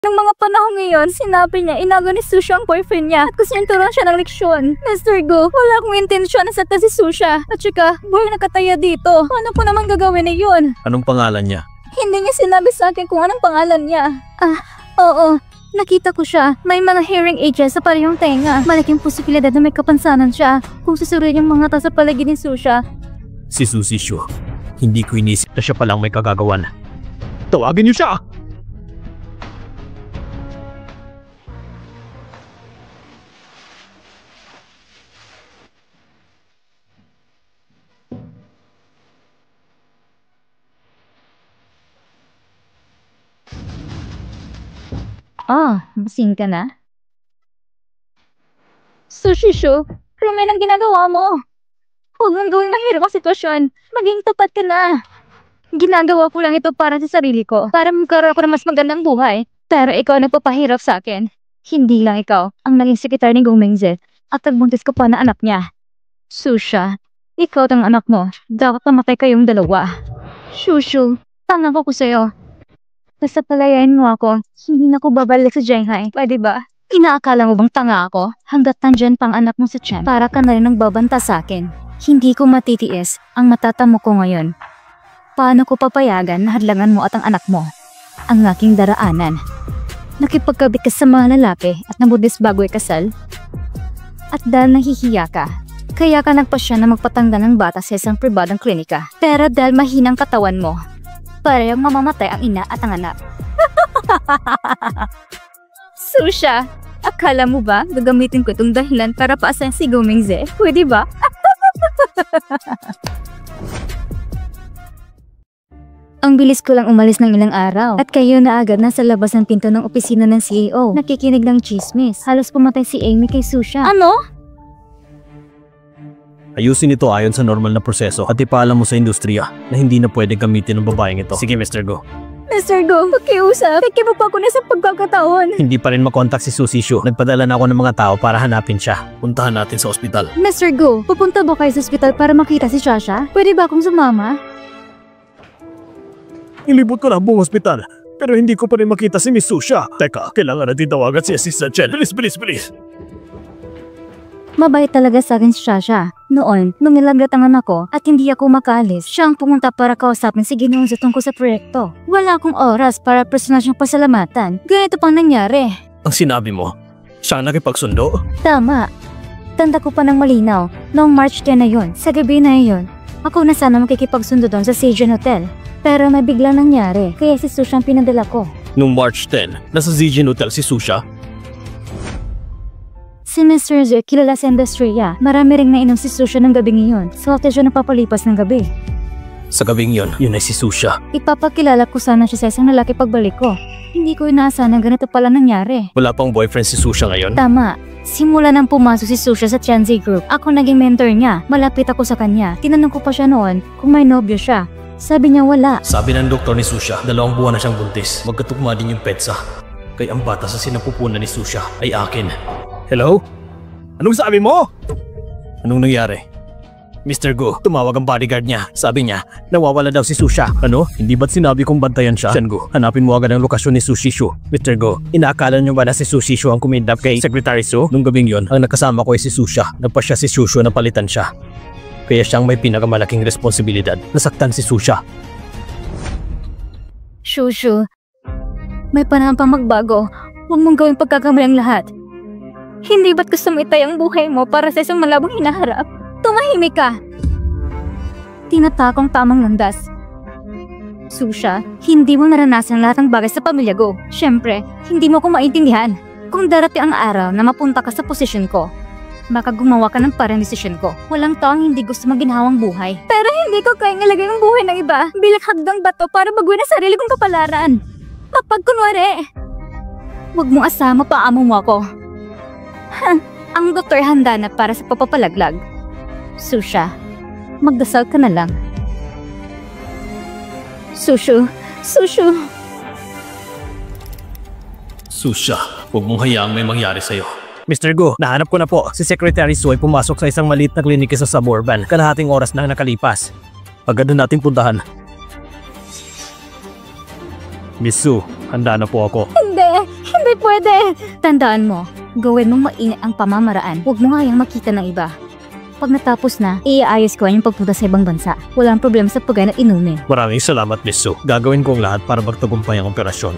Nung mga panahon ngayon, sinabi niya inaga ni Susha ang boyfriend niya at gusto niyang turuan siya ng leksyon. Mr. Go, wala akong intensyon na sakta si Susha. At saka, boy nakataya dito. Paano ko naman gagawin na yun? Anong pangalan niya? Hindi niya sinabi sa akin kung anong pangalan niya. Oo. Nakita ko siya. May mga hearing aids sa parehong tenga. Malaking posibilidad na may kapansanan siya. Kung susunod yung mga tao sa paligid ni Susha. Si Susie Shu. Hindi ko inisip na siya palang may kagagawan. Tawagin niyo siya! Masing ka na? Sushi Shu, Rumen ang ginagawa mo. Huwag mong gawing mahirap ang sitwasyon. Maging tapat ka na. Ginagawa ko lang ito para sa sarili ko. Para magkaroon ako ng mas magandang buhay. Pero ikaw ang nagpapahirap sa akin. Hindi lang ikaw ang naging sekretary ni Go Mingze at nagbuntis ko pa na anak niya. Susha, ikaw at ang anak mo. Dapat mamatay kayong dalawa. Shushu, tanga ko sa'yo. Basta palayain mo ako, hindi na ako babalik sa Shanghai. Pwede ba? Inaakala mo bang tanga ako? Hanggat nandyan pang anak mo sa tiyan, para ka na rin ang babanta sa akin. Hindi ko matitiis ang matatamo ko ngayon. Paano ko papayagan na hadlangan mo at ang anak mo? Ang aking daraanan. Nakipagkabit ka sa mga lalaki at nabudis bago ikasal? At dahil nahihiya ka, kaya ka nagpasya na magpatanggal ng bata sa isang pribadong klinika. Pero dahil mahinang katawan mo, parehong mamamatay ang ina at ang anak. Susha, akala mo ba gagamitin ko itong dahilan para paasahin si Go Mingze? Pwede ba? Ang bilis ko lang umalis ng ilang araw at kayo na agad nasa labas ng pinto ng opisina ng CEO. Nakikinig ng chismis. Halos pumatay si Amy kay Susha. Ano? Ayusin ito ayon sa normal na proseso at ipaalam mo sa industriya na hindi na pwede gamitin ng babaeng ito. Sige, Mr. Go. Mr. Go, pakiusap. Nakikipa pa ako na sa pagkakataon. Hindi pa rin makontak si Susie Shu. Nagpadala na ako ng mga tao para hanapin siya. Puntahan natin sa ospital. Mr. Go, pupunta ba kayo sa ospital para makita si Shasha? Pwede ba akong sumama? Ilibot ko na buong ospital. Pero hindi ko pa rin makita si Miss Susha. Teka, kailangan natin tawagan si Assistant Chen. Bilis, bilis, bilis. Mabait talaga sa akin si Shasha. Noon, nung nilaglat ang anak ko at hindi ako makaalis, siya ang pumunta para kausapin si Ginoong sa tungkol sa proyekto. Wala akong oras para personal siyang pasalamatan. Ganito pang nangyari. Ang sinabi mo, siya ang nakipagsundo? Tama. Tanda ko pa ng malinaw. Noong March 10 na yun, sa gabi na yun, ako na sana makikipagsundo doon sa Zhejian Hotel. Pero may biglang nangyari, kaya si Susha ang pinadala ko. Noong March 10, nasa Zhejian Hotel si Susha? Si Mr. Zhe, kilala sa industriya. Marami ring nainom si Susha ng gabing iyon. So after siya napapalipas ng gabi. Sa gabing yun ay si Susha. Ipapakilala ko sana siya sa isang lalaki pagbalik ko. Hindi ko inaasahan na ganito pala nangyari. Wala pang boyfriend si Susha ngayon? Tama. Simula nang pumasok si Susha sa Tianzi Group, ako naging mentor niya. Malapit ako sa kanya. Tinanong ko pa siya noon kung may nobyo siya. Sabi niya wala. Sabi ng doktor ni Susha, 2 buwan na siyang buntis. Magkatugma din yung petsa. Kaya ang bata sa sinapupunan ni Susha ay akin. Hello? Anong sabi mo? Anong nangyari? Mr. Go, tumawag ang bodyguard niya. Sabi niya, nawawala daw si Susha. Ano? Hindi ba't sinabi kong bantayan siya? Go, hanapin mo agad ang lokasyon ni Sushi Shu. Mr. Go, inaakala niyo ba na si Sushi Shu ang kumidnap kay Secretary Su? Nung gabing yon, ang nakasama ko ay si Susha. Nagpasya si Sushu na palitan siya. Kaya siyang may pinakamalaking responsibilidad. Nasaktan si Susha. Shushu, may panahon pang magbago. Huwag mong gawing pagkakamali ang lahat. Hindi ba't gusto mo itay ang buhay mo para sa isang malabong hinaharap? Tumahimik ka! Tinatakong tamang landas. Susha, hindi mo naranasan lahat ng bagay sa pamilya Go. Siyempre, hindi mo ko maintindihan. Kung darating ang araw na mapunta ka sa posisyon ko, baka gumawa ka ng parang desisyon ko. Walang taong hindi gusto maginhawang buhay. Pero hindi ko kayang ilagay ang buhay ng iba bilang hagdang bato para baguhin ang sarili kong kapalaran. Mapagkunwari! Huwag mong asama paamo mo ako. Ang doktor handa na para sa papapalaglag. Susha, magdasal ka na lang. Sushu, Sushu. Susha, huwag mong hayaang may mangyari sa'yo. Mr. Go, nahanap ko na po. Si Secretary Su ay pumasok sa isang maliit na klinika sa suburban. Kalahating oras na nakalipas. Agad na natin puntahan. Miss Su, handa na po ako. Hindi! Hindi pwede! Tandaan mo, gawin mong maingat ang pamamaraan. Huwag mo nga yung makita ng iba. Pag natapos na, iayos ko yung pagpunta sa ibang bansa. Walang problema sa pagkain at inumin. Maraming salamat, Miss Sue. Gagawin ko ang lahat para magtagumpay ang operasyon.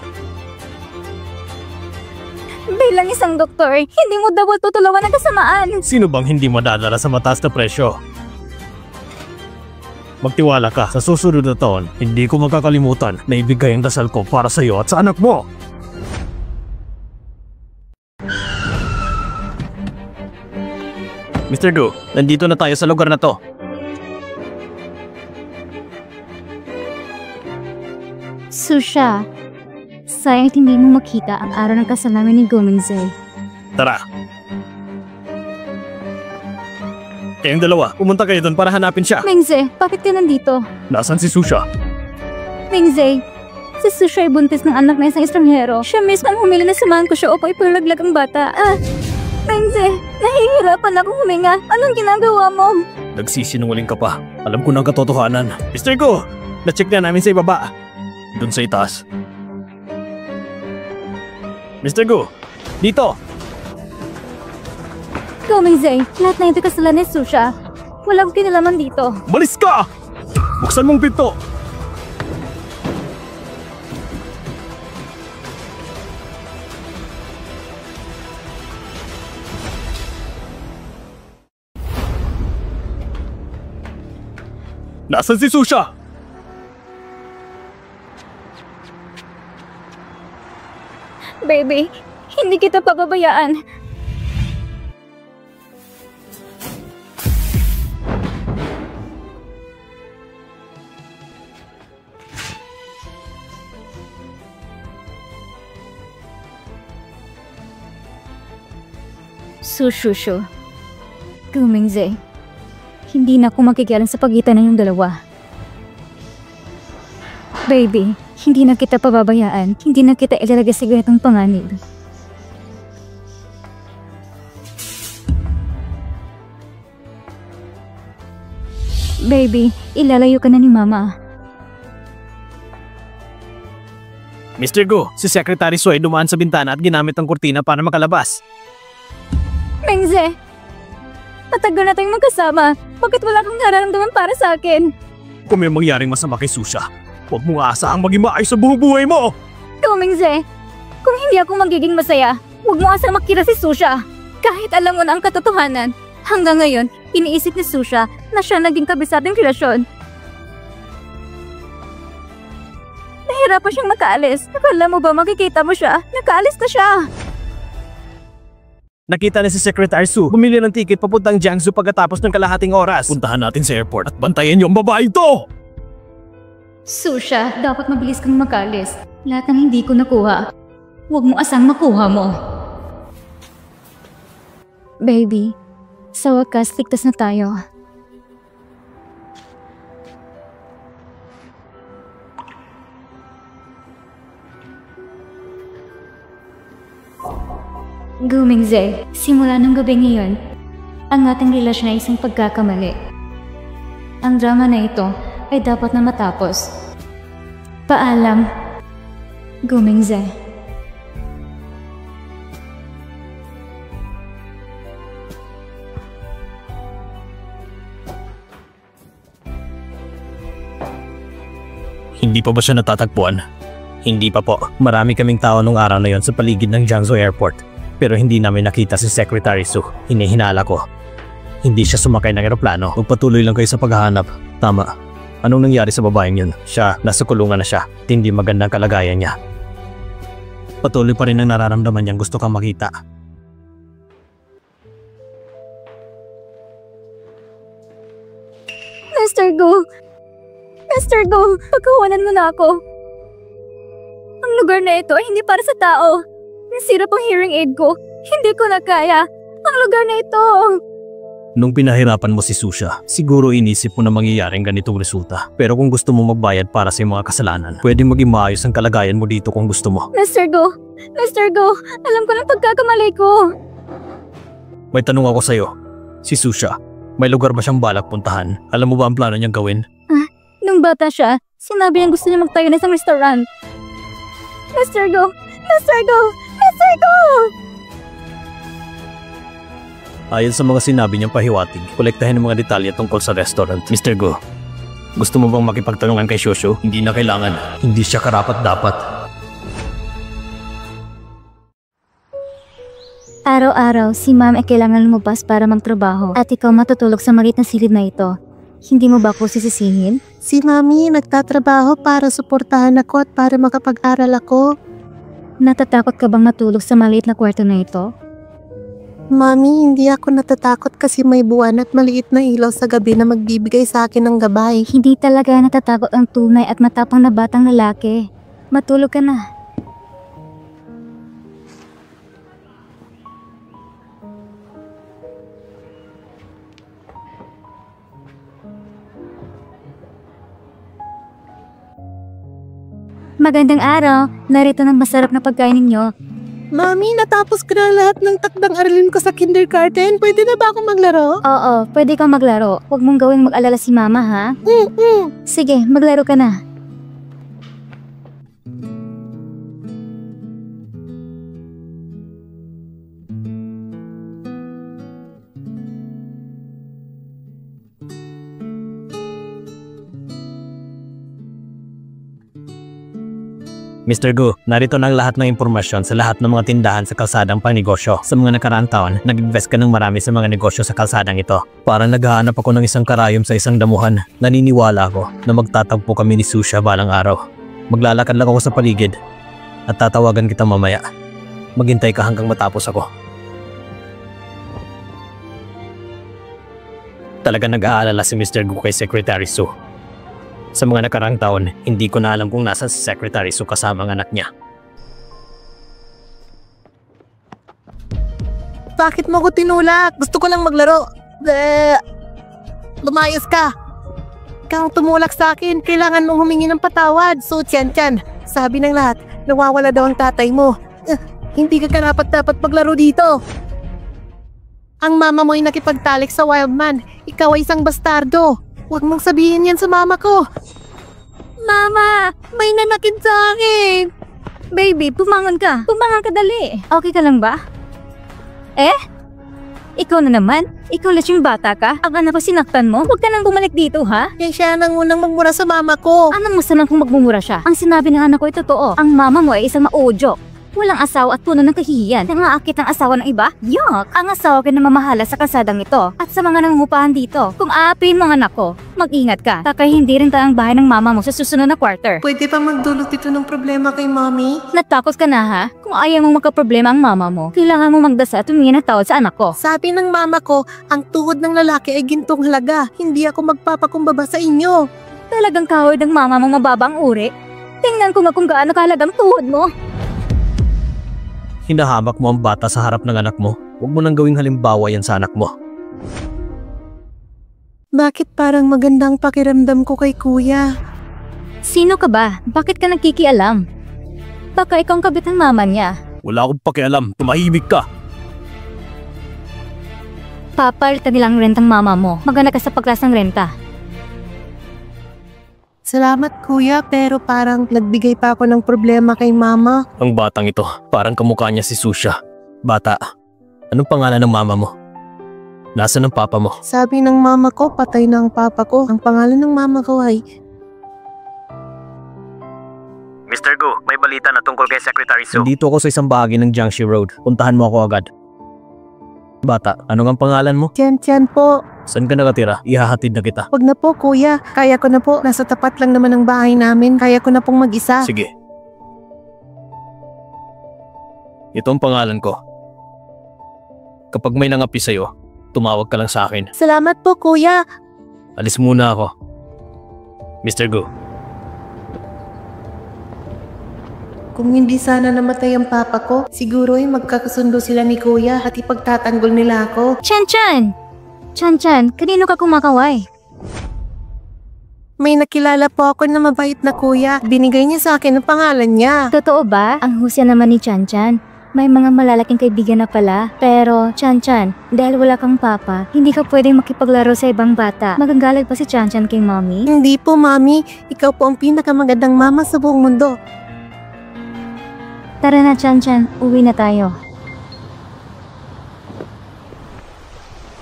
Bilang isang doktor, hindi mo dapat tutulawan ng kasamaan. Sino bang hindi madadala sa mataas na presyo? Magtiwala ka, sa susunod na taon, hindi ko magkakalimutan na ibigay ang dasal ko para sa iyo at sa anak mo. Mr. Gu, nandito na tayo sa lugar na to. Susha, sayang hindi mo makita ang araw ng kasal namin ni Gomingze. Tara. Kayong dalawa, pumunta kayo doon para hanapin siya. Mingze, bakit ka nandito? Nasaan si Susha? Mingze, si Susha ay buntis ng anak na isang estranghero. Siya mismo ang humili na samahan ko siya upang ipalaglag ang bata. Mingze, nahihirapan akong huminga. Anong ginagawa mo? Nagsisinungaling ka pa. Alam ko na ang katotohanan. Mr. Gu, na-check na namin sa ibaba. Doon sa itaas. Mr. Gu, dito! Gomingze, lahat na ito kasalanan ni Susha. Walang kinalaman dito. Malis ka! Buksan mong pinto! Nasaan si Susha? Baby, hindi kita pababayaan. Sushusho. Gomingze. Hindi na ako makikialam sa pagitan ng dalawa. Baby, hindi na kita pababayaan. Hindi na kita ilalagay sa ganitong panganib. Baby, ilalayo ka na ni Mama. Mr. Gu, si Secretary Sui dumaan sa bintana at ginamit ang kurtina para makalabas. Mingze! Matagal na tayong magkasama. Bakit wala kang nararamdaman para sa akin? Kung may mangyaring masama kay Susha, huwag mong aasahang maging maayos sa buong buhay mo! Mingze, kung hindi ako magiging masaya, huwag mo asang makita si Susha. Kahit alam mo na ang katotohanan, hanggang ngayon, iniisip ni Susha na siya naging kabisadang relasyon. Nahirapan siyang makaalis. Akala mo ba makikita mo siya? Nakaalis na siya. Nakita na si Secretary Su, bumili ng ticket papuntang Jiangsu pagkatapos ng kalahating oras. Puntahan natin sa airport at bantayan yung babae ito! Susha, dapat mabilis kang makaalis. Lahat ng hindi ko nakuha, huwag mo asang makuha mo. Baby, sa wakas, ligtas na tayo. Gomingze, simula ng gabi ngayon, ang ating relasyon ay isang pagkakamali. Ang drama na ito ay dapat na matapos. Paalam, Gomingze. Hindi pa ba siya natatagpuan? Hindi pa po. Marami kaming tao nung araw na yon sa paligid ng Jiangsu Airport. Pero hindi namin nakita si Secretary Su. Hinihinala ko. Hindi siya sumakay ng eroplano. Magpatuloy lang kayo sa paghahanap. Tama. Anong nangyari sa babaeng yun? Siya, nasa kulungan na siya. At hindi magandang kalagayan niya. Patuloy pa rin ang nararamdaman niyang gusto kang makita. Mr. Gu! Mr. Gu, pagkawanan mo na ako. Ang lugar na ito ay hindi para sa tao. Nasira pang hearing aid ko. Hindi ko na kaya. Ang lugar na ito. Nung pinahirapan mo si Susha, siguro inisip mo na mangyayaring ganitong resulta. Pero kung gusto mo magbayad para sa mga kasalanan, pwedeng maging maayos ang kalagayan mo dito kung gusto mo. Mr. Gu! Mr. Gu! Alam ko ng pagkakamali ko. May tanong ako sa'yo. Si Susha, may lugar ba siyang balak puntahan? Alam mo ba ang plano niyang gawin? Nung bata siya, sinabi niyang gusto niya magtayo ng isang restaurant. Mr. Gu! Mr. Gu! Mr. ko! Ayon sa mga sinabi niyang pahiwatig, kolektahin ang mga detalye tungkol sa restaurant. Mr. Go, gusto mo bang makipagtanungan kay Shoshu? Hindi na kailangan. Hindi siya karapat-dapat. Araw-araw, si ma'am ay kailangan lumabas para magtrabaho at ikaw matutulog sa maliit na silid na ito. Hindi mo ba ako sisisihin? Si Mami nagtatrabaho para suportahan ako at para makapag-aral ako. Natatakot ka bang matulog sa maliit na kwarto na ito? Mami, hindi ako natatakot kasi may buwan at maliit na ilaw sa gabi na magbibigay sa akin ng gabay. Hindi talaga natatakot ang tunay at matapang na batang lalaki. Matulog ka na. Magandang araw. Narito ng masarap na pagkain ninyo. Mami, natapos ko na lahat ng takdang aralin ko sa kindergarten. Pwede na ba akong maglaro? Oo, pwede kang maglaro. Huwag mong gawing mag-alala si mama, ha? Sige, maglaro ka na. Mr. Gu, narito na ang lahat ng impormasyon sa lahat ng mga tindahan sa kalsadang pangnegosyo. Sa mga nakaraang taon, nag-invest ka ng marami sa mga negosyo sa kalsadang ito. Parang naghahanap ako ng isang karayom sa isang damuhan. Naniniwala ako na magtatagpo kami ni Susha balang araw. Maglalakad lang ako sa paligid at tatawagan kita mamaya. Maghintay ka hanggang matapos ako. Talaga nag-aalala si Mr. Gu kay Secretary Su. Sa mga nakaraang taon, hindi ko na alam kung nasa si Secretary Su kasama ang anak niya. Bakit mo ko tinulak? Gusto ko lang maglaro. Lumayos ka. Ikaw ang tumulak sa akin. Kailangan mong humingi ng patawad. So, tiyan. Sabi ng lahat, nawawala daw ang tatay mo. Hindi ka karapat-dapat maglaro dito. Ang mama mo ay nakipagtalik sa Wildman. Ikaw ay isang bastardo. Huwag mong sabihin yan sa mama ko. Mama! May nanakit sa akin! Baby, pumangon ka. Pumangon ka dali. Okay ka lang ba? Ikaw na naman? Ikaw lang yung bata ka? Ang anak ko sinaktan mo? Huwag ka nang bumalik dito, ha? Yan siya nang unang magmura sa mama ko. Anong masama kung magmumura siya? Ang sinabi ng anak ko ay totoo. Ang mama mo ay isang maudyok. Walang asawa at puno ng kahihiyan. Nangaakit ng asawa ng iba? Yuck! Ang asawa ko na mamahala sa kalsadang ito at sa mga nangungupahan dito. Kung aapin mga anak ko, mag-ingat ka. Takay hindi rin tayong bahay ng mama mo sa susunod na quarter. Pwede pa magdulot ito ng problema kay Mommy? Natakot ka na, ha? Kung ayaw mong magkaproblema ang mama mo, kailangan mo magdasal at tumingin ng tawad sa anak ko. Sabi ng mama ko, ang tuhod ng lalaki ay gintong halaga. Hindi ako magpapakumbaba sa inyo. Talagang coward ang mama mong mababang uri. Tingnan ko nga kung gaano kahalagang tuhod mo. Hinahamak mo ang bata sa harap ng anak mo. Huwag mo nang gawing halimbawa yan sa anak mo. Bakit parang magandang pakiramdam ko kay kuya? Sino ka ba? Bakit ka nagkikialam? Baka ikaw ang kabit ng mama niya. Wala akong pakialam. Tumahimik ka. Papalitan nilang rentang mama mo. Maganda ka sa paglas ng renta. Salamat kuya, pero parang nagbigay pa ako ng problema kay mama. Ang batang ito, parang kamukha niya si Susha. Bata, anong pangalan ng mama mo? Nasaan ang papa mo? Sabi ng mama ko, patay na ang papa ko. Ang pangalan ng mama ko ay... Mr. Gu, may balita na tungkol kay Secretary Su. Nandito ako sa isang bahagi ng Jiangxi Road. Puntahan mo ako agad. Bata, ano ang pangalan mo? Tiyan po. Saan ka nakatira? Ihahatid na kita. Wag na po kuya, kaya ko na po. Nasa tapat lang naman ang bahay namin. Kaya ko na pong mag-isa. Sige. Ito ang pangalan ko. Kapag may nangapi sa'yo, tumawag ka lang sa akin. Salamat po kuya. Alis muna ako. Mr. Gu. Kung hindi sana namatay ang papa ko, siguro ay magkakasundo sila ni kuya at ipagtatanggol nila ako. Chan-chan! Chan-chan, kanino ka kumakaway? May nakilala po ako na mabait na kuya. Binigay niya sa akin ang pangalan niya. Totoo ba? Ang husya naman ni Chan-chan. May mga malalaking kaibigan na pala. Pero, Chan-chan, dahil wala kang papa, hindi ka pwedeng makipaglaro sa ibang bata. Magagalit pa si Chan-chan kay mommy? Hindi po, mami. Ikaw po ang pinakamagandang mama sa buong mundo. Tara na, Chan-chan. Uwi na tayo.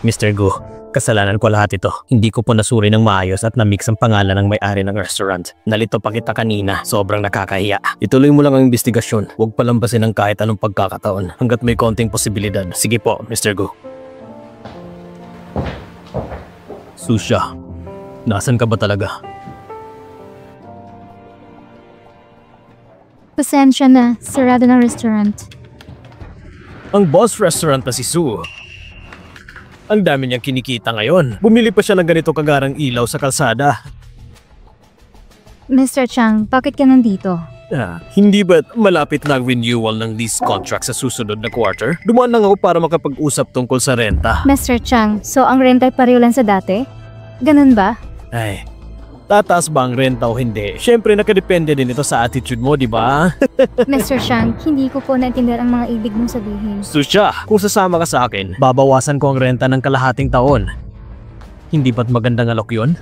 Mr. Gu, kasalanan ko lahat ito. Hindi ko po nasuri ng maayos at na-mix ang pangalan ng may-ari ng restaurant. Nalito pa kita kanina, sobrang nakakahiya. Ituloy mo lang ang investigasyon. Huwag palambasin ng kahit anong pagkakataon hanggat may konting posibilidad. Sige po, Mr. Gu. Susha, nasan ka ba talaga? Pasensya na, sarado ng restaurant. Ang boss restaurant na si Su. Ang dami niyang kinikita ngayon. Bumili pa siya ng ganito kagarang ilaw sa kalsada. Mr. Chang, bakit ka nandito? Hindi ba't malapit na ang renewal ng lease contract sa susunod na quarter? Dumaan lang ako para makapag-usap tungkol sa renta. Mr. Chang, so ang renta ay pareho lang sa dati? Ganun ba? Ay, tataas ba ang renta o hindi? Siyempre nakadepende din ito sa attitude mo, di ba? Mr. Chang, hindi ko po naintindihan ang mga ibig mong sabihin. Susha, kung sasama ka sa akin, babawasan ko ang renta ng kalahating taon. Hindi ba't magandang alok yun?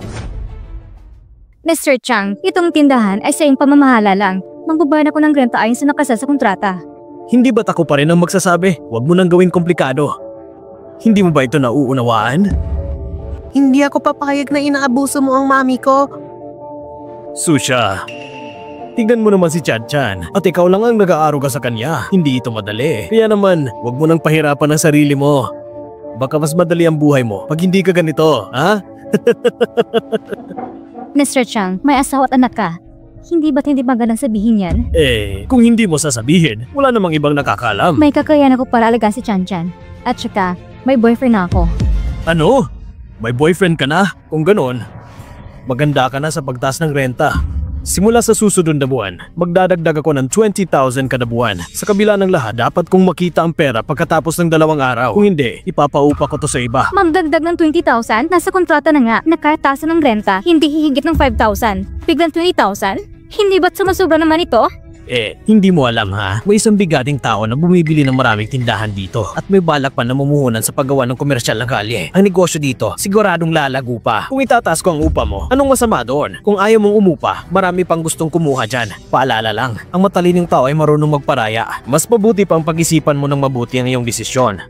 Mr. Chang, itong tindahan ay sa iyong pamamahala lang. Magbabayad ako ng renta ayon sa nakasal sa kontrata. Hindi ba't ako pa rin ang magsasabi? Huwag mo nang gawin komplikado. Hindi mo ba ito nauunawaan? Hindi ako papayag na inaabuso mo ang mami ko. Susha, tignan mo naman si Chan-chan at ikaw lang ang nag-aaruga sa kanya. Hindi ito madali. Kaya naman, huwag mo nang pahirapan ang sarili mo. Baka mas madali ang buhay mo pag hindi ka ganito, ha? Mr. Chang, may asawa at anak ka. Hindi ba't hindi magandang sabihin yan? Kung hindi mo sasabihin, wala namang ibang nakakalam. May kakayahan ako para alagaan si Chan-chan. At saka, may boyfriend na ako. Ano? May boyfriend ka na? Kung ganon, maganda ka na sa pagtaas ng renta. Simula sa susunod na buwan, magdadagdag ako ng 20,000 kada buwan. Sa kabila ng lahat, dapat kong makita ang pera pagkatapos ng 2 araw. Kung hindi, ipapaupa ko to sa iba. Magdagdag ng 20,000? Nasa kontrata na nga na kahit taasan ng renta, hindi hihigit ng 5,000. Biglang 20,000? Hindi ba't sumasobra naman ito? Hindi mo alam ha? May isang bigating tao na bumibili ng maraming tindahan dito at may balak pa na mamumuhunan sa paggawa ng komersyal na kalye. Ang negosyo dito, siguradong lalago pa. Kung itataas ko ang upa mo, anong masama doon? Kung ayaw mong umupa, marami pang gustong kumuha dyan. Paalala lang, ang matalinong tao ay marunong magparaya. Mas mabuti pang pag-isipan mo ng mabuti ang iyong desisyon.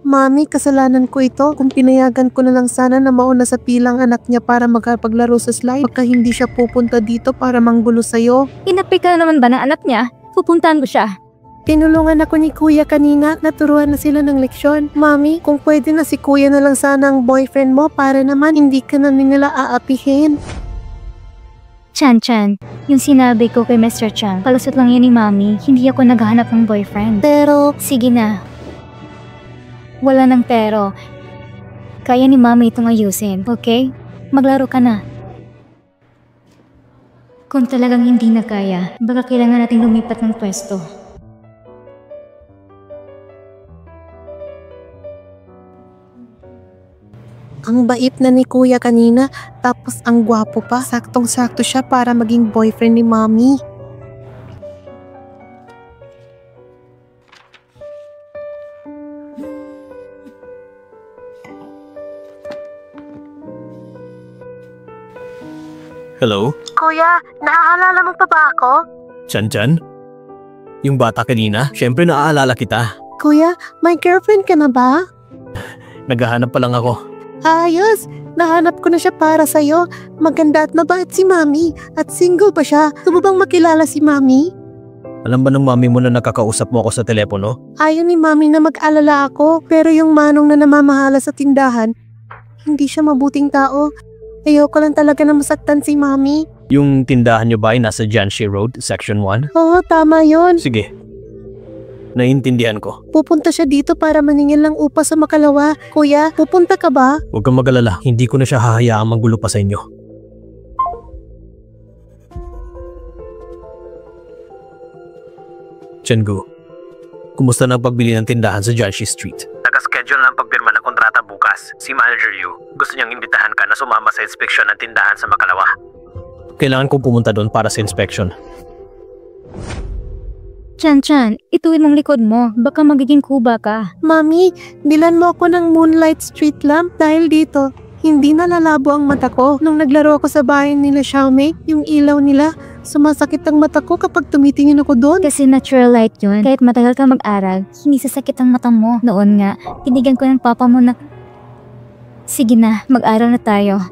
Mami, kasalanan ko ito. Kung pinayagan ko na lang sana na mauna sa pilang anak niya para magkapaglaro sa slide, baka hindi siya pupunta dito para manggulo sa'yo. Inapi ka na naman ba ng anak niya? Pupuntahan ko siya. Tinulungan ako ni Kuya kanina, naturuan na sila ng leksyon. Mami, kung pwede na si Kuya na lang sana ang boyfriend mo para naman hindi ka na nila aapihin. Chan-chan, yung sinabi ko kay Mr. Chang, palusot lang yun ni Mami. Hindi ako naghahanap ng boyfriend. Pero, Sige na. Wala ng pero. Kaya ni Mami itong ayusin, okay? Maglaro ka na. Kung talagang hindi na kaya, baka kailangan nating lumipat ng pwesto. ang bait na ni Kuya kanina, tapos ang gwapo pa. Saktong-sakto siya para maging boyfriend ni Mami. Hello? Kuya, naaalala mo pa ba ako? Chan-chan? Yung bata kanina? Siyempre naaalala kita. Kuya, may girlfriend ka na ba? Naghahanap pa lang ako. Ayos! Nahanap ko na siya para sa'yo. Maganda at mabait si Mami. At single pa siya. Gusto mo bang makilala si Mami? Alam ba ng mami mo na nakakausap mo ako sa telepono? Ayaw ni Mami na mag-alala ako. Pero yung manong na namamahala sa tindahan, hindi siya mabuting tao. Ayoko lang talaga na masaktan si Mami. Yung tindahan nyo ba ay nasa Jianxi Road, Section 1? Oo, tama yon. Sige. Naiintindihan ko. Pupunta siya dito para maningil ng upa sa Makalawa. Kuya, pupunta ka ba? Huwag kang mag-alala. Hindi ko na siya hahayaang manggulo pa sa inyo. Chengu, kumusta na ang pagbili ng tindahan sa Jianxi Street? Naka-schedule na ang pagpirma ng kontrata bukas. Si Manager Yu, gusto niyang imbitahan ka na sumama sa inspeksyon ng tindahan sa Makalawa. Kailangan kong pumunta doon para sa inspection. Chan-chan, ituwid mong likod mo. Baka magiging kuba ka. Mami, bilan mo ako ng moonlight street lamp dahil dito. Hindi na lalabo ang mata ko. Nung naglaro ako sa bahay nila Xiaomei, yung ilaw nila, Sumasakit ang mata ko kapag tumitingin ako doon. Kasi natural light yun. Kahit matagal ka mag-aral, hindi sasakit ang mata mo. Noon nga, tinigan ko ng papa mo na, sige na, mag-aral na tayo.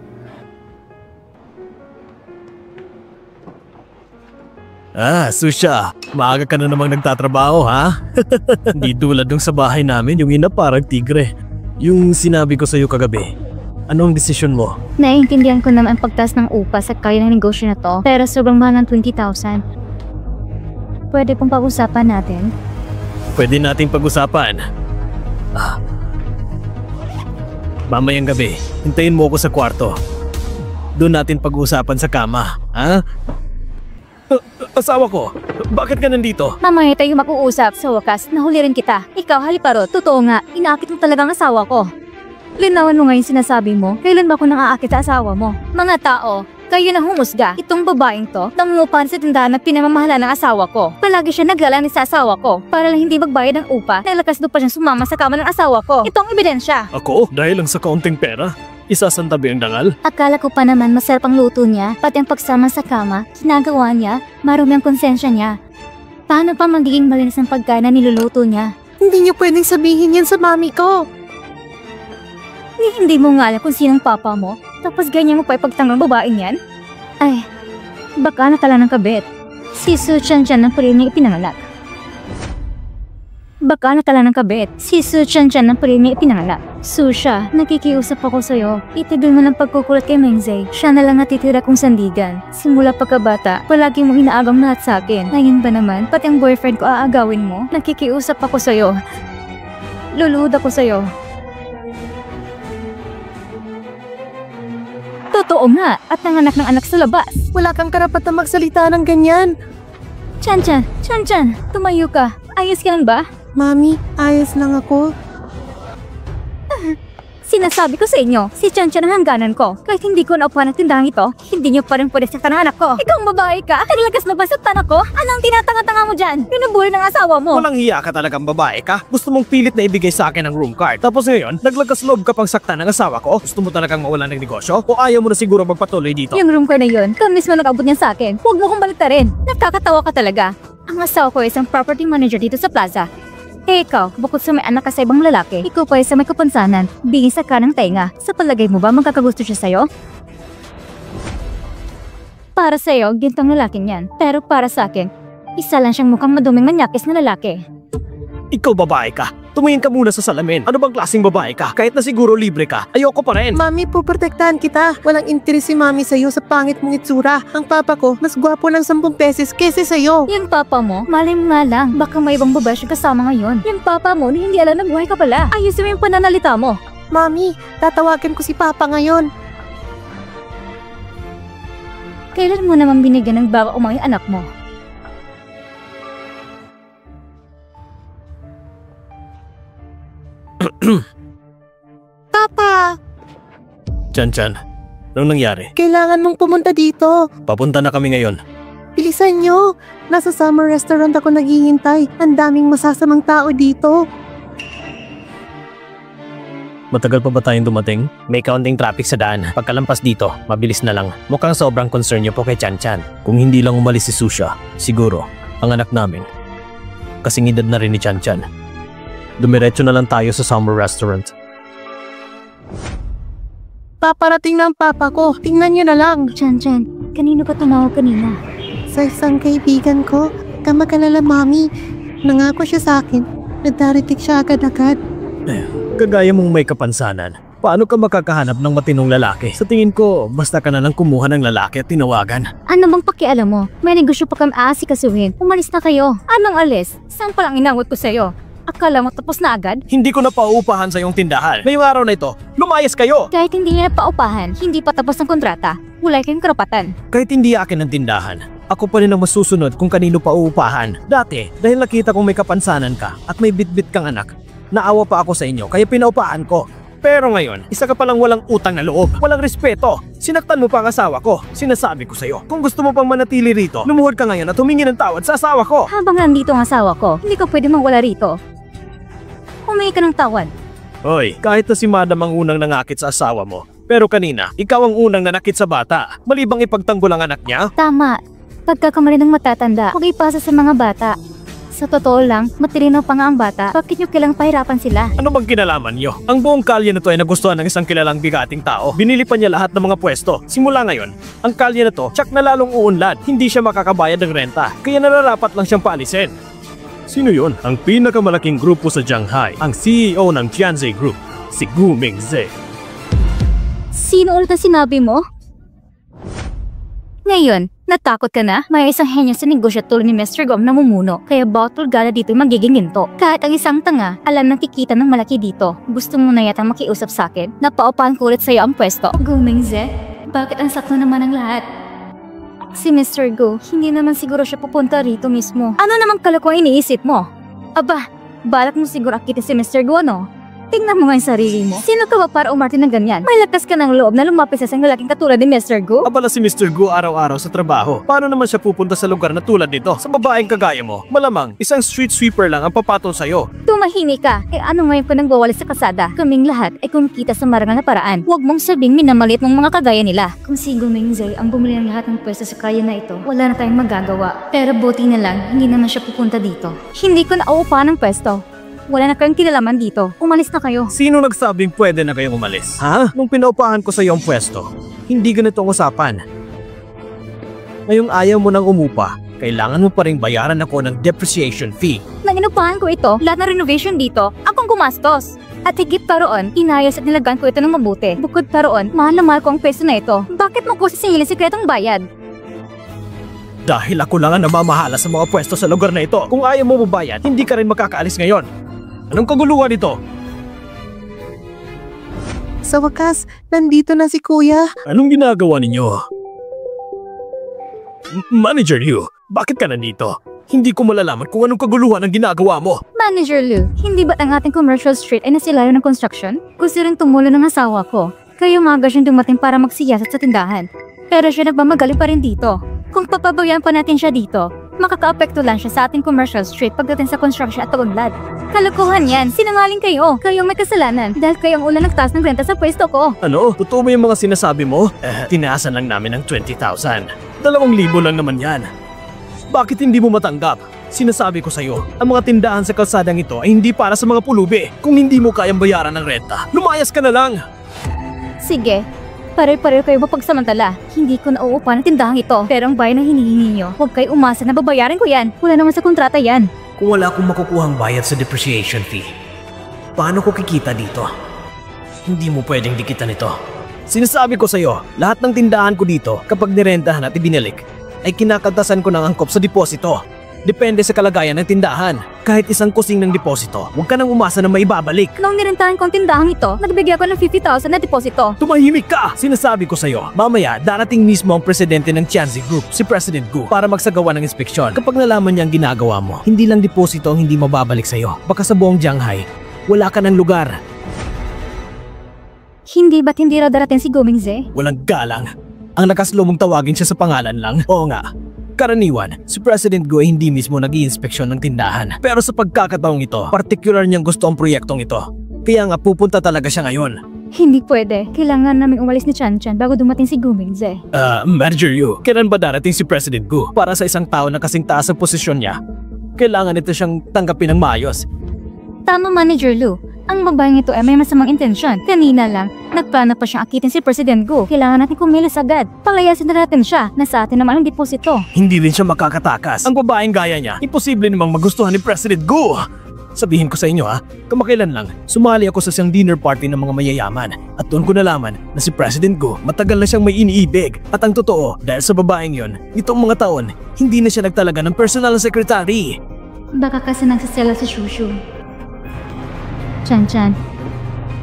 Susha, maaga ka na namang nagtatrabaho, ha? Hindi tulad nung sa bahay namin, yung ina parang tigre. Yung sinabi ko sa'yo kagabi, ano ang desisyon mo? Naiintindihan ko naman ang pagtaas ng upa sa kaya ng negosyo na to, pero sobrang mahal ng 20,000. Pwede pong pag-usapan natin? Pwede nating pag-usapan. Mamayang gabi, hintayin mo ako sa kwarto. Doon natin pag-usapan sa kama, ha? Asawa ko, bakit ka nandito? Mamaya tayo mag-uusap. Sa wakas, nahuli rin kita. Ikaw, Haliparo, totoo nga, inaakit mo talaga ang asawa ko. Linawan mo ngayon sinasabi mo, kailan ba ako nang-aakit sa asawa mo? Mga tao, kayo na humusga. Itong babaeng to, nangungupahan sa tindahan na pinamamahala ng asawa ko. Palagi siya naglalani sa asawa ko, para lang hindi magbayad ng upa, nalakas doon pa siyang sumama sa kama ng asawa ko. Ito ang ebidensya. Ako? Dahil lang sa kaunting pera? Isasantabi ang dangal? Akala ko pa naman masarap ang luto niya, pati ang pagsama sa kama, ginagawa niya, marumi ang konsensya niya. Paano pa magiging malinis ang pagkain na niluluto niya? Hindi niyo pwedeng sabihin yan sa mami ko. Hindi mo nga alam kung sinong papa mo, tapos ganyan mo pa ipagtanggol babaeng yan? Ay, baka natala ng kabit. Si Su Chan-chan ang pari niya ipinanganak. Baka natala ng kabit. Si Su Chan-chan ang pari niya ipinanganak. Susha, nakikiusap ako sa'yo. Itigil mo ng pagkukulat kay Mengzei. Siya na lang natitira kong sandigan. Simula pagkabata, palagi mong inaagam lahat sa akin. Ngayon ba naman, pati ang boyfriend ko aagawin mo? Nakikiusap ako sa'yo. Luluhod ako sa'yo. Totoo nga, at nanganak ng anak sa labas. Wala kang karapatan magsalita ng ganyan. Chan-chan, Chan-chan, tumayo ka. Ayos ka lang ba? Mami, ayos lang ako. Sinasabi ko sa inyo, si Chan-chan ang hangganan ko. Kahit hindi ko naupuan ang tindahan ito, hindi niyo pa rin pwede saktan ang anak ko. Ikaw ang babae ka? Naglagas na ba saktan ako? Anong tinatanga-tanga mo dyan? Pinubuli ng asawa mo. Walang hiya ka talagang babae ka? Gusto mong pilit na ibigay sa akin ang room card. Tapos ngayon, naglagas loob ka pang saktan ng asawa ko? Gusto mo talagang mawalan ng negosyo? O ayaw mo na siguro magpatuloy dito? Yung room card na yun, kung mismo nag-abot niya sa akin, huwag mo kong baliktarin. Nagkakatawa ka talaga. Ang asawa ko ay isang property manager dito sa plaza. Eh ikaw, bukod sa may anak ka sa ibang lalaki, ikaw pa ay sa may kapansanan, bigis sa kanang tenga. Sa palagay mo ba magkakagusto siya sa'yo? Para sa'yo, gintong lalaking yan. Pero para sa akin, isa lang siyang mukhang maduming manyakis na lalaki. Ikaw babae ka. Tumingin ka muna sa salamin. Ano bang klaseng babae ka? Kahit na siguro libre ka, ayoko pa rin. Mami, puprotektahan kita. Walang interes si mami sa'yo sa pangit mong itsura. Ang papa ko, mas gwapo ng 10 pesos kesa sa'yo. Yung papa mo, malay mo nga lang, baka may ibang babae siya kasama ngayon. Yung papa mo, hindi alam na buhay ka pala. Ayusin mo yung pananalita mo. Mami, tatawagan ko si papa ngayon. Kailan mo naman binigyan ng bawa umang yung anak mo? Papa, Chan-chan, anong nangyari? kailangan mong pumunta dito. Papunta na kami ngayon. Bilisan nyo. Nasa summer restaurant ako naghihintay. Ang daming masasamang tao dito. Matagal pa ba tayong dumating? May kaunting traffic sa daan. Pagkalampas dito, mabilis na lang. Mukhang sobrang concern niyo po kay Chan-chan. Kung hindi lang umalis si Susha, siguro, ang anak namin. Kasing edad na rin ni Chan-chan. Dumiretso na lang tayo sa summer restaurant. Paparating na ang papa ko. Tingnan nyo na lang. Chan-chan, kanino ka tumawag kanina? Sa isang kaibigan ko, kamakalala mami. Nangako siya sa akin na darating siya agad-agad. Kagaya mong may kapansanan, paano ka makakahanap ng matinong lalaki? Sa tingin ko, basta ka na lang kumuha ng lalaki at tinawagan. Ano bang pakialam mo? May negosyo pa kami aasikasuhin. Umalis na kayo. Anong alis? Saan palang inawat ko sa'yo? Akala mo tapos na agad? Hindi ko na pauupahan sa iyong tindahan. Ngayong araw na ito, lumayas kayo! Kahit hindi niya paupahan, hindi pa tapos ang kontrata. Wala kayong karapatan. Kahit hindi akin ang tindahan, ako pa rin ang masusunod kung kanino pauupahan. Dati, dahil nakita kong may kapansanan ka at may bitbit kang anak, naawa pa ako sa inyo kaya pinaupahan ko. Pero ngayon, isa ka palang walang utang na loob, walang respeto. Sinaktan mo pa ang asawa ko. Sinasabi ko sa'yo, kung gusto mo pang manatili rito, lumuhod ka ngayon at humingi ng tawad sa asawa ko. Habang nandito ang asawa ko, hindi ko pwede mawala rito. Humingi ka ng tawad. Hoy, kahit na si Madam ang unang nangakit sa asawa mo, pero kanina, ikaw ang unang nanakit sa bata. Malibang ipagtanggol ang anak niya? Tama. Pagkakamali ng matatanda, huwag ipasa sa mga bata. Sa totoo lang, matalino pa nga ang bata. Bakit nyo kailang pahirapan sila? Ano bang kinalaman nyo? Ang buong kalye na to ay nagustuhan ng isang kilalang bigating tao. Binili pa niya lahat ng mga pwesto. Simula ngayon, ang kalye na to, tsak na lalong uunlad. Hindi siya makakabayad ng renta. Kaya nararapat lang siyang paalisin. Sino yon? Ang pinakamalaking grupo sa Shanghai. Ang CEO ng Tianzi Group, si Gu Mingze. Sino ulit ang sinabi mo? Ngayon, natakot ka na? May isang henyo sa negosyo tulad ni Mr. Gom na namumuno, kaya bottle gala dito magiging ginto. Kahit ang isang tanga, alam nang kikita ng malaki dito. Gusto mo na yatang makiusap sa akin? Napaupahan ko ulit sa'yo ang pwesto. Gu Mingze, bakit ang sakto naman ang lahat? Si Mr. Gu, hindi naman siguro siya pupunta rito mismo. Ano namang kalokohan iniisip mo? Aba, balak mo siguro akitin si Mr. Gu, no? Tingnan mo nga yung sarili mo. Sino ka ba para umarte ng ganyan? May lakas ka ng loob na lumapit sa isang lalaking katulad ni Mr. Gu? Abala si Mr. Gu araw-araw sa trabaho. Paano naman siya pupunta sa lugar na tulad nito? Sa babaeng kagaya mo, malamang isang street sweeper lang ang papatol sa'yo. Tumahimik ka. Eh ano ngayon ko nang bawali sa kasada? Kaming lahat ay kumikita sa marangal na paraan. Huwag mong sabing minamalit ng mga kagaya nila. Kung si Gu Mingze ang bumili ng lahat ng pwesto sa kaya na ito, wala na tayong magagawa. Pero buti na lang, hindi naman siya pupunta dito. Hindi ko nauupa ng pwesto. Wala na kayong kinalaman dito. Umalis na kayo. Sino nagsabing pwede na kayong umalis? Ha? Nung pinaupahan ko sa iyo ang pwesto, hindi ganito ang usapan. Ngayong ayaw mo nang umupa, kailangan mo pa rin bayaran ako ng depreciation fee. Nang inupahan ko ito, lahat ng renovation dito, akong gumastos. At higit pa roon, inayos at nilagan ko ito ng mabuti. Bukod pa roon, mahal na mahal ko ang pwesto na ito. Bakit mo ko sisingilin sikretong bayad? Dahil ako lang ang namamahala sa mga pwesto sa lugar na ito. Kung ayaw mo mabayad, hindi ka rin makakaalis ngayon. Anong kaguluhan ito? Sa wakas, nandito na si Kuya. Anong ginagawa ninyo? Manager Liu, bakit ka nandito? Hindi ko malalaman kung anong kaguluhan ang ginagawa mo. Manager Liu, hindi ba't ang ating commercial street ay nasilayo ng construction? Gusto rin tumulo ng asawa ko. Kaya umaga siyang dumating para magsiyasat sa tindahan. Pero siya nagmamagali pa rin dito. Kung papabayan pa natin siya dito, makaka-apekto lang siya sa ating commercial street pagdating sa construction at pag-unlad. Kalokohan yan, sinungaling kayo. Kayong may kasalanan dahil kayong ulan nagtaas ng renta sa pwesto ko. Ano? Totoo ba yung mga sinasabi mo? Tinaasan lang namin ng 20,000. 2,000 lang naman yan. Bakit hindi mo matanggap? Sinasabi ko sa'yo, ang mga tindahan sa kalsadang ito ay hindi para sa mga pulubi. Kung hindi mo kayang bayaran ng renta, lumayas ka na lang. Sige. Pare-pareho kayo mapagsamantala. Hindi ko nauupa ng tindahang ito. Pero ang bayan na hinihingi nyo, huwag kayo umasa na babayaran ko yan. Wala naman sa kontrata yan. Kung wala akong makukuhang bayad sa depreciation fee, paano ko kikita dito? Hindi mo pwedeng dikitan ito. Sinasabi ko sa'yo, lahat ng tindahan ko dito kapag nirentahan at ibinalik, ay kinakaltasan ko ng angkop sa deposito. Depende sa kalagayan ng tindahan. Kahit isang kusing ng deposito, huwag ka nang umasa na maibabalik. Nung nirentahan ko ang tindahang ito, nagbigay ako ng 50,000 na deposito. Tumahimik ka! Sinasabi ko sa'yo, mamaya darating mismo ang presidente ng Tianzi Group, si President Gu, para magsagawa ng inspeksyon. Kapag nalaman niya ang ginagawa mo, hindi lang deposito ang hindi mababalik sa'yo. Baka sa buong Shanghai, wala ka ng lugar. Hindi ba't hindi raw darating si Gu Mingze? Walang galang. Ang nakaslo mong tawagin siya sa pangalan lang. Oo nga. Karaniwan, si President Gu ay hindi mismo nag-i-inspeksyon ng tindahan. Pero sa pagkakataong ito, particular niyang gusto ang proyektong ito. Kaya nga pupunta talaga siya ngayon. Hindi pwede. Kailangan namin umalis ni Chan Chan bago dumating si Gu Mingze. Manager Yu, kailan ba darating si President Gu? Para sa isang tao na kasing taas ang posisyon niya, kailangan ito siyang tanggapin ng maayos. Tama, Manager Lu. Ang babaeng ito ay may masamang intensyon. Kanina lang, nagplano pa siyang akitin si President Gu. Kailangan natin kumilos agad. Palayasin na natin siya na sa atin naman ang deposito. Hindi rin siya makakatakas. Ang babaeng gaya niya, imposible namang magustuhan ni President Gu. Sabihin ko sa inyo kamakailan lang, sumali ako sa isang dinner party ng mga mayayaman. At doon ko nalaman na si President Gu matagal na siyang may iniibig. At ang totoo, dahil sa babaeng yon, itong mga taon, hindi na siya nagtalaga ng personal na secretary. Baka kasi nagsasela si Shushu. Chan Chan,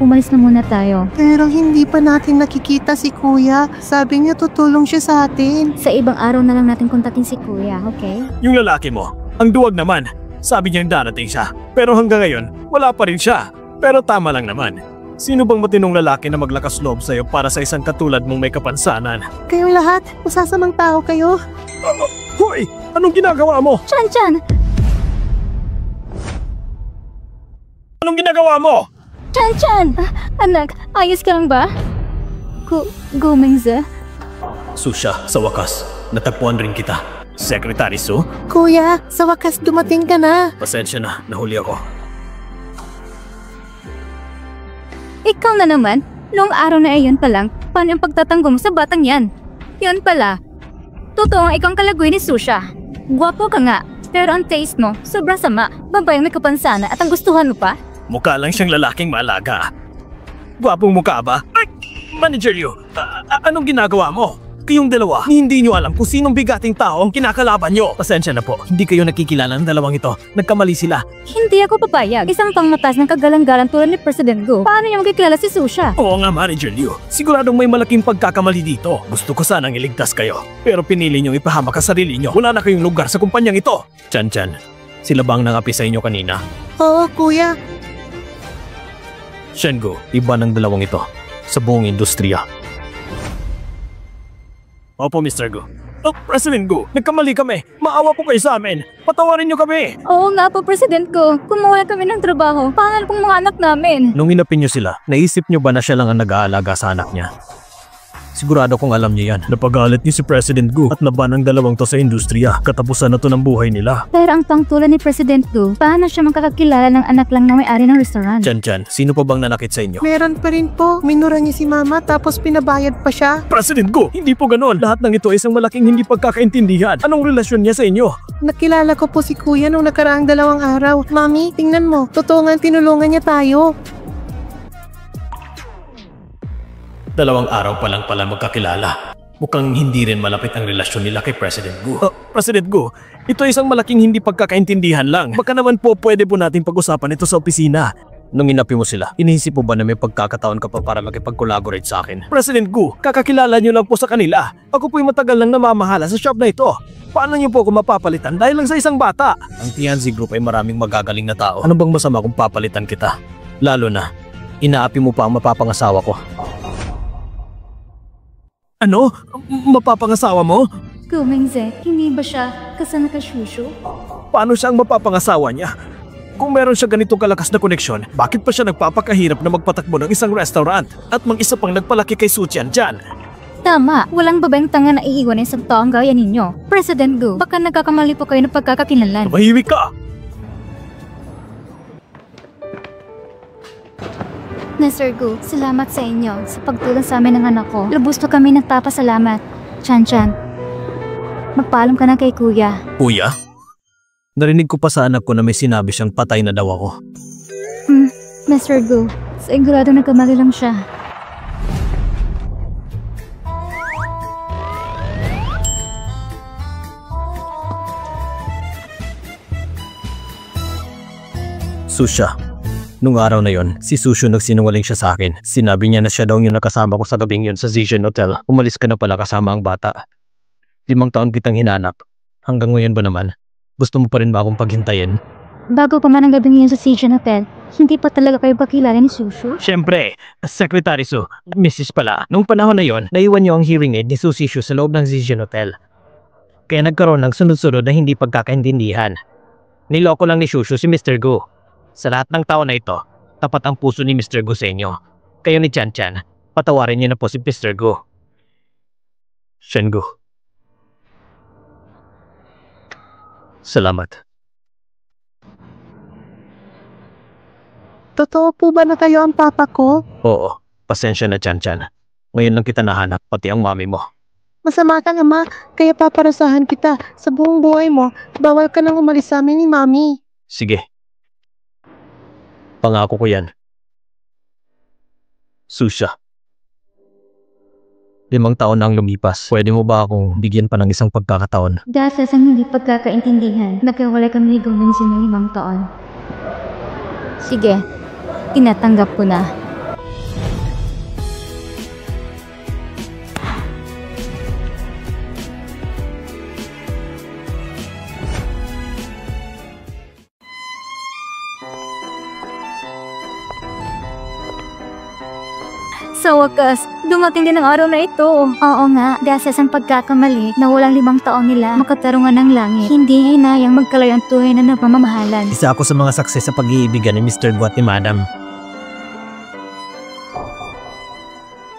umalis na muna tayo. Pero hindi pa natin nakikita si Kuya. Sabi niya tutulong siya sa atin. Sa ibang araw na lang natin kontakin si Kuya, okay? Yung lalaki mo, ang duwag naman. Sabi niyang darating siya. Pero hanggang ngayon, wala pa rin siya. Pero tama lang naman. Sino bang matinong lalaki na maglakas loob sa'yo para sa isang katulad mong may kapansanan? Kayong lahat, masasamang tao kayo. Hoy! Anong ginagawa mo? Chan Chan! Anong ginagawa mo? Chan Chan! Anak, ayos ka lang ba? Gu Mingze? Susha, sa wakas, natagpuan rin kita. Secretary Su? Kuya, sa wakas dumating ka na. Pasensya na, nahuli ako. Ikaw na naman, noong araw na iyon pa lang, paano yung pagtatanggol mo sa batang yan? Yun pala, totoo ang ikaw ang kalagoy ni Susha. Gwapo ka nga, pero ang taste mo, sobrang sama. Babayang may kapansana at ang gustuhan mo pa? Mukha lang siyang lalaking maalaga. Gwapong mukha ba? Ay! Manager Yu, anong ginagawa mo? Kayong dalawa, hindi nyo alam kung sinong bigating tao ang kinakalaban nyo. Pasensya na po, hindi kayo nakikilala ng dalawang ito. Nagkamali sila. Hindi ako papayag. Isang pangmatas ng kagalang-galang tulad ni President Go. Paano niya magkikilala si Susha? Oo nga, Manager Liu. Siguradong may malaking pagkakamali dito. Gusto ko sanang iligtas kayo. Pero pinili nyo ipahamak ang sarili nyo. Wala na kayong lugar sa kumpanyang ito. Chan-chan, sila bang nangapi sa inyo kanina? Oo, kuya. Shengo, iba ng dalawang ito sa buong industriya. Opo, Mr. Go. Oh, President Go, nagkamali kami. Maawa po kayo sa amin. Patawarin niyo kami. Oo nga po, President Go. Kumuha kami ng trabaho. Paano pong mga anak namin? Nung inapin niyo sila, naisip niyo ba na siya lang ang nag-aalaga sa anak niya? Sigurado kong alam niyo yan. Napagalit niyo si President Gu at naban ang dalawang to sa industriya. Katapusan na to ng buhay nila. Pero ang pangtulan ni President Gu, paano siya makakakilala ng anak lang na may-ari ng restaurant? Chan-chan, sino pa bang nanakit sa inyo? Meron pa rin po. Minura niya si mama tapos pinabayad pa siya. President Gu, hindi po ganon. Lahat ng ito ay isang malaking hindi pagkakaintindihan. Anong relasyon niya sa inyo? Nakilala ko po si kuya nung nakaraang 2 araw. Mami, tingnan mo. Totoo nga tinulungan niya tayo. 2 araw pa lang pala magkakilala. Mukhang hindi rin malapit ang relasyon nila kay President Gu. President Gu, ito ay isang malaking hindi pagkakaintindihan lang. Baka naman po pwede po natin pag-usapan ito sa opisina. Nung inapi mo sila, iniisip mo ba na may pagkakataon ka pa para makipag-collaborate sa akin? President Gu, kakakilala niyo lang po sa kanila. Ako po'y matagal nang namamahala sa shop na ito. Paano niyo po ako mapapalitan dahil lang sa isang bata? Ang Tianzi Group ay maraming magagaling na tao. Ano bang masama kung papalitan kita? Lalo na, inaapi mo pa ang mapapangasawa ko. Ano? Mapapangasawa mo? Gumengze, hindi ba siya kasama kay Shushu? Paano siya ang mapapangasawa niya? Kung meron siya ganitong kalakas na koneksyon, bakit pa siya nagpapakahirap na magpatakbo ng isang restaurant at mag-isa pang nagpalaki kay Su Tiantian? Tama, walang babaeng tanga na iiwan ng isang taong gaya ninyo. President Gu, baka nagkakamali po kayo ng pagkakakilanlan. Mahimik ka! Mr. Gu, salamat sa inyo sa pagtulong sa amin ng anak ko. Lubos na kami nagpapasalamat. Chan-chan, magpaalam ka na kay kuya. Kuya? Narinig ko pa sa anak ko na may sinabi siyang patay na daw ako. Mr. Gu, sigurado nagkamali lang siya. Susha. Nung araw na yon, si Sushu nagsinungaling siya sa akin. Sinabi niya na siya daw yung nakasama ko sa gabing yun sa Zijian Hotel. Umalis ka na pala kasama ang bata. 5 taon kitang hinanap. Hanggang ngayon ba naman? Gusto mo pa rin ba akong paghintayin? Bago pa man ang gabi ngayon sa Zijian Hotel, hindi pa talaga kayo pakilala ni Sushu? Siyempre, Secretary Su, Mrs. pala. Nung panahon na yon, naiwan niyo ang hearing aid ni Su Shishu sa loob ng Zijian Hotel. Kaya nagkaroon ng sunod-sunod na hindi pagkakaintindihan. Niloko lang ni Shushu si Mr. Gu. Sa lahat ng taon na ito, tapat ang puso ni Mr. Gu sa inyo. Kayo ni Chan-chan, patawarin niyo na po si Mr. Gu. Shengu. Salamat. Totoo po ba na kayo ang papa ko? Oo, pasensya na Chan-chan. Ngayon lang kita nahanap, pati ang mami mo. Masama ka ama, kaya paparasahan kita. Sa buong buhay mo, bawal ka nang umalis sa amin ni mami. Sige. Pangako ko yan. Susha. 5 taon na ang lumipas. Pwede mo ba akong bigyan pa ng isang pagkakataon? Dahil sa isang hindi pagkakaintindihan, nagkawalay kami ni Gomengze ng 5 taon. Sige, tinatanggap ko na. Sa wakas, dumating din ang araw na ito. Oo nga, dahil sa isang pagkakamali na walang 5 taon nila makatarungan ng langit, hindi hinayang magkalayo ang tunay na napamamahalan. Isa ako sa mga success sa pag-iibigan ni Mr. Gu at ni Madam.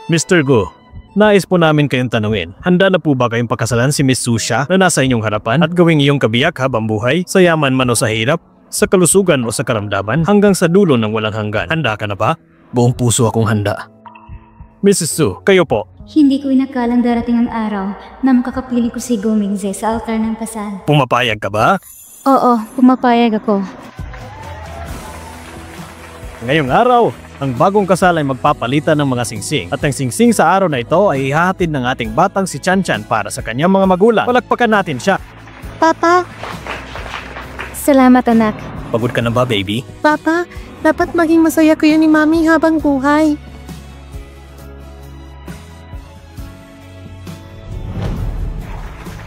Mr. Gu, Nais po namin kayong tanungin, handa na po ba kayong pakasalan si Miss Susha na nasa inyong harapan at gawing iyong kabiyak habang buhay, sa yaman man o sa hirap, sa kalusugan o sa karamdaman, hanggang sa dulo ng walang hanggan? Handa ka na ba? Buong puso akong handa. Mrs. Su, kayo po. Hindi ko inakalang darating ang araw na makakapiling ko si Gomingze sa altar ng kasal. Pumapayag ka ba? Oo, pumapayag ako. Ngayong araw, ang bagong kasal ay magpapalitan ng mga singsing at ang singsing sa araw na ito ay ihahatid ng ating batang si Chan Chan para sa kanyang mga magulang. Palakpakan natin siya. Papa, Salamat anak. Pagod ka na ba, baby? Papa, dapat maging masaya kayo ni Mami habang buhay.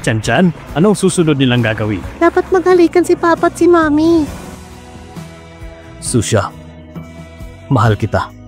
Chan Chan, anong susunod nilang gagawin? Dapat maghalikan si Papa at si Mami. Susha, mahal kita.